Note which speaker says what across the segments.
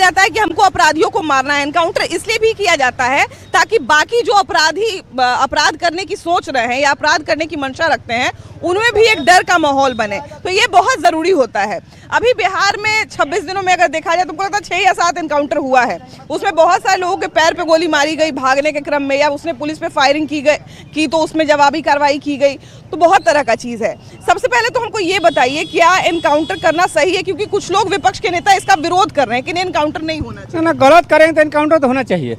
Speaker 1: जाता है कि हमको अपराधियों को मारना है। एनकाउंटर इसलिए भी किया जाता है ताकि बाकी जो अपराधी अपराध करने की सोच रहे हैं या अपराध करने की मंशा रखते हैं उनमें भी एक डर का माहौल बने, तो ये बहुत ज़रूरी होता है। अभी बिहार में 26 दिनों में अगर देखा जाए तो लगता है 6 या 7 एनकाउंटर हुआ है। उसमें बहुत सारे लोगों के पैर पे गोली मारी गई भागने के क्रम में, या उसने पुलिस पे फायरिंग की तो उसमें जवाबी कार्रवाई की गई, तो बहुत तरह का चीज़ है। सबसे पहले तो हमको ये बताइए क्या एनकाउंटर करना सही है, क्योंकि कुछ लोग विपक्ष के नेता इसका विरोध कर रहे हैं कि एनकाउंटर नहीं होना चाहिए।
Speaker 2: ना गलत करेंगे तो एनकाउंटर तो होना चाहिए,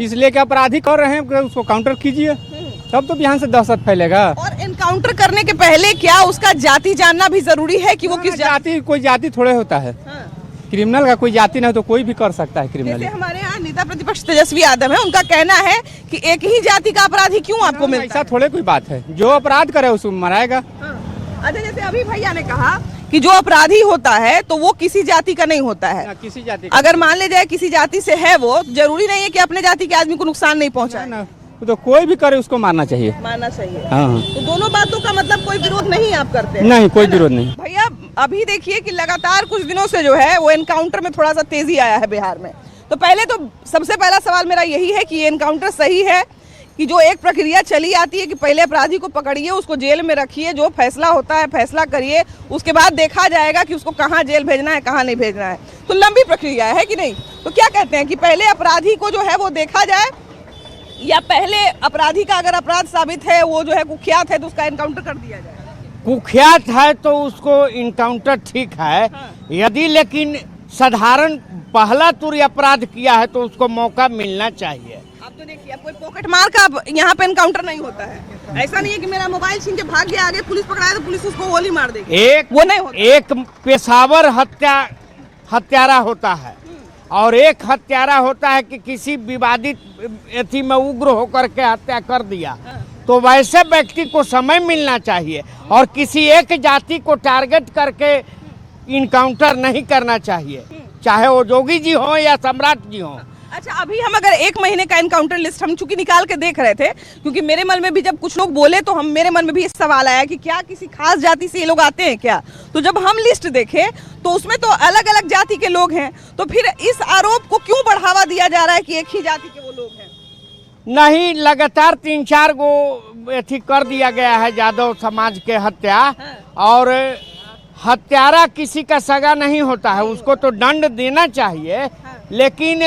Speaker 2: इसलिए कि अपराधी कर रहे हैं उसको काउंटर कीजिए, तब तो यहाँ से दहशत फैलेगा।
Speaker 1: और एनकाउंटर करने के पहले क्या उसका जाति जानना भी जरूरी है कि वो किस
Speaker 2: जाति, कोई जाति थोड़े होता है। क्रिमिनल का कोई जाति नहीं तो कोई भी कर सकता है क्रिमिनल।
Speaker 1: हमारे यहाँ नेता प्रतिपक्ष तेजस्वी यादव है, उनका कहना है कि एक ही जाति का अपराधी क्यों आपको मिलता है?
Speaker 2: ऐसा थोड़े कोई बात है, जो अपराध करे उसको मराएगा।
Speaker 1: अच्छा, जैसे अभी भैया ने कहा कि जो अपराधी होता है तो वो किसी जाति का नहीं होता है,
Speaker 2: किसी जाति
Speaker 1: अगर मान ले जाए किसी जाति से है वो, जरूरी नहीं है कि अपने जाति के आदमी को नुकसान नहीं पहुंचाए।
Speaker 2: तो कोई भी करे उसको मारना चाहिए।
Speaker 1: मारना चाहिए।
Speaker 2: हाँ।
Speaker 1: तो दोनों बातों का मतलब कोई विरोध नहीं आप करते हैं?
Speaker 2: नहीं, कोई विरोध नहीं।
Speaker 1: भैया अभी देखिए कि लगातार कुछ दिनों से जो है वो एनकाउंटर में थोड़ा सा तेजी आया है बिहार में। तो पहले तो सबसे पहला सवाल मेरा यही है कि ये एनकाउंटर सही है कि जो एक प्रक्रिया चली आती है कि पहले अपराधी को पकड़िए, उसको जेल में रखिए, जो फैसला होता है फैसला करिए, उसके बाद देखा जाएगा कि उसको कहाँ जेल भेजना है कहाँ नहीं भेजना है। तो लंबी प्रक्रिया है कि नहीं? तो क्या कहते हैं कि पहले अपराधी को जो है वो देखा जाए, या पहले अपराधी का अगर अपराध साबित है, वो जो है कुख्यात है, तो उसका एनकाउंटर कर दिया जाए?
Speaker 3: कुख्यात है तो उसको इनकाउंटर ठीक है। यदि लेकिन साधारण पहला तुरी अपराध किया है तो उसको मौका मिलना चाहिए।
Speaker 1: आप तो देखिए, अब कोई पॉकेट मार का यहाँ पे एनकाउंटर नहीं होता है। ऐसा नहीं है कि मेरा मोबाइल छीन के भाग गया, आगे पुलिस पकड़ाए तो पुलिस उसको गोली मार देगी, वो नहीं होता।
Speaker 3: एक पेशावर हत्यारा होता है और एक हत्यारा होता है कि किसी विवादित एथी में उग्र होकर के हत्या कर दिया। तो वैसे व्यक्ति को समय मिलना चाहिए और किसी एक जाति को टारगेट करके इनकाउंटर नहीं करना चाहिए, चाहे वो जोगी जी हो या सम्राट जी हो।
Speaker 1: अच्छा, अभी हम अगर 1 महीने का एनकाउंटर लिस्ट हम चूंकि निकाल के देख रहे थे, क्योंकि मेरे मन में भी जब कुछ लोग बोले तो मेरे मन में भी इस सवाल आया कि क्या किसी खास जाति से ये लोग आते हैं क्या? तो जब हम लिस्ट देखे तो उसमें तो अलग अलग जाति के लोग हैं, तो फिर इस आरोप को क्यों बढ़ावा दिया जा रहा है कि एक ही जाति के वो लोग हैं?
Speaker 3: नहीं, लगातार 3-4 गो एथी कर दिया गया है यादव समाज के हत्या। और हत्यारा किसी का सगा नहीं होता है, उसको तो दंड देना चाहिए, लेकिन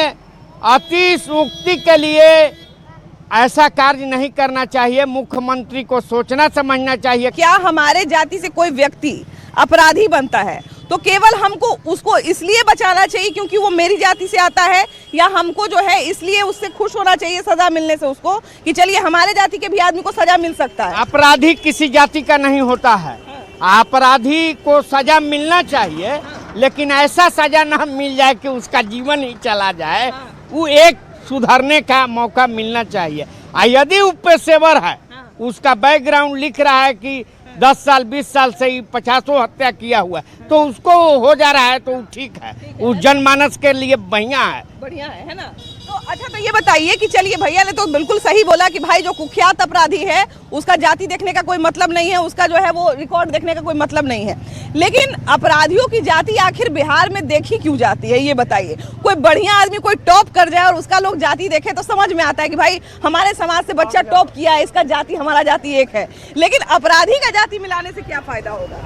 Speaker 3: अतिशयोक्ति के लिए ऐसा कार्य नहीं करना चाहिए। मुख्यमंत्री को सोचना समझना चाहिए।
Speaker 1: क्या हमारे जाति से कोई व्यक्ति अपराधी बनता है तो केवल हमको उसको इसलिए बचाना चाहिए क्योंकि वो मेरी जाति से आता है, या हमको जो है इसलिए उससे खुश होना चाहिए सजा मिलने से उसको कि चलिए हमारे जाति के भी आदमी को सजा मिल सकता है?
Speaker 3: अपराधी किसी जाति का नहीं होता है। अपराधी को सजा मिलना चाहिए, लेकिन ऐसा सजा ना मिल जाए कि उसका जीवन ही चला जाए। वो एक सुधरने का मौका मिलना चाहिए। यदि वो पेशेवर है, उसका बैकग्राउंड लिख रहा है कि 10 साल 20 साल से ही 50 हत्या किया हुआ है, तो उसको हो जा रहा है तो ठीक है, उस जनमानस के लिए बढ़िया है ना?
Speaker 1: तो अच्छा, तो ये बताइए कि चलिए भैया ने तो बिल्कुल सही बोला कि भाई जो कुख्यात अपराधी है उसका जाति देखने का कोई मतलब नहीं है, उसका जो है वो रिकॉर्ड देखने का कोई मतलब नहीं है, लेकिन अपराधियों की जाति आखिर बिहार में देखी क्यों जाती है ये बताइए? कोई बढ़िया आदमी कोई टॉप कर जाए और उसका लोग जाति देखे तो समझ में आता है कि भाई हमारे समाज से बच्चा टॉप किया है, इसका जाति हमारा जाति एक है, लेकिन अपराधी का जाति मिलाने से क्या फायदा होगा?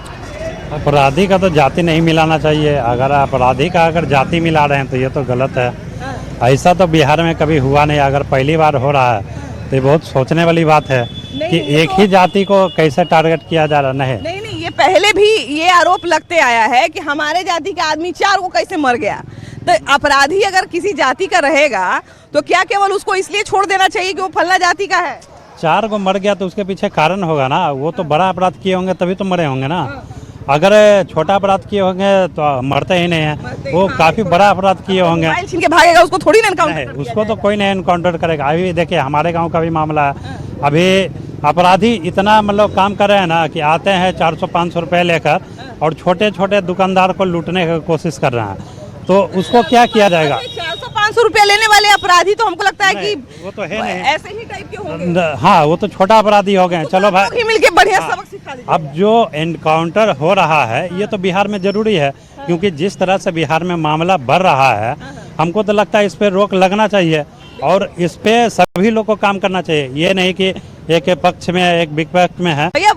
Speaker 4: अपराधी का तो जाति नहीं मिलाना चाहिए। अगर अपराधी का अगर जाति मिला रहे हैं तो ये तो गलत है। ऐसा तो बिहार में कभी हुआ नहीं, अगर पहली बार हो रहा है तो ये बहुत सोचने वाली बात है कि एक ही जाति को कैसे टारगेट किया जा रहा है।
Speaker 1: नहीं, ये पहले भी ये आरोप लगते आया है कि हमारे जाति का आदमी 4 को कैसे मर गया। तो अपराधी अगर किसी जाति का रहेगा तो क्या केवल उसको इसलिए छोड़ देना चाहिए कि वो फलना जाति का है?
Speaker 4: 4 को मर गया तो उसके पीछे कारण होगा ना, वो तो बड़ा अपराध किए होंगे तभी तो मरे होंगे ना। अगर छोटा अपराध किए होंगे तो मरते ही नहीं है, वो काफी बड़ा अपराध किए होंगे।
Speaker 1: मोबाइल छीन के भागेगा उसको थोड़ी ना एनकाउंटर
Speaker 4: उसको तो कोई नहीं एनकाउंटर करेगा। अभी देखिए हमारे गांव का भी मामला है, अभी अपराधी इतना मतलब काम कर रहे हैं ना कि आते हैं 400-500 रुपये लेकर और छोटे छोटे दुकानदार को लूटने की कोशिश कर रहे हैं, तो उसको क्या किया जाएगा?
Speaker 1: 400-500 रुपया लेने वाले अपराधी तो हमको लगता है कि
Speaker 4: वो तो है नहीं,
Speaker 1: ऐसे ही टाइप के होंगे।
Speaker 4: हाँ, वो तो छोटा अपराधी हो गए। चलो भाई
Speaker 1: मिलके बढ़िया सबक सिखा दीजिए।
Speaker 4: अब जो एनकाउंटर हो रहा है ये तो बिहार में जरूरी है क्योंकि जिस तरह से बिहार में मामला बढ़ रहा है, हमको तो लगता है इस पे रोक लगना चाहिए और इस पे सभी लोग को काम करना चाहिए। ये नहीं कि एक पक्ष में एक विपक्ष में है।
Speaker 1: भैया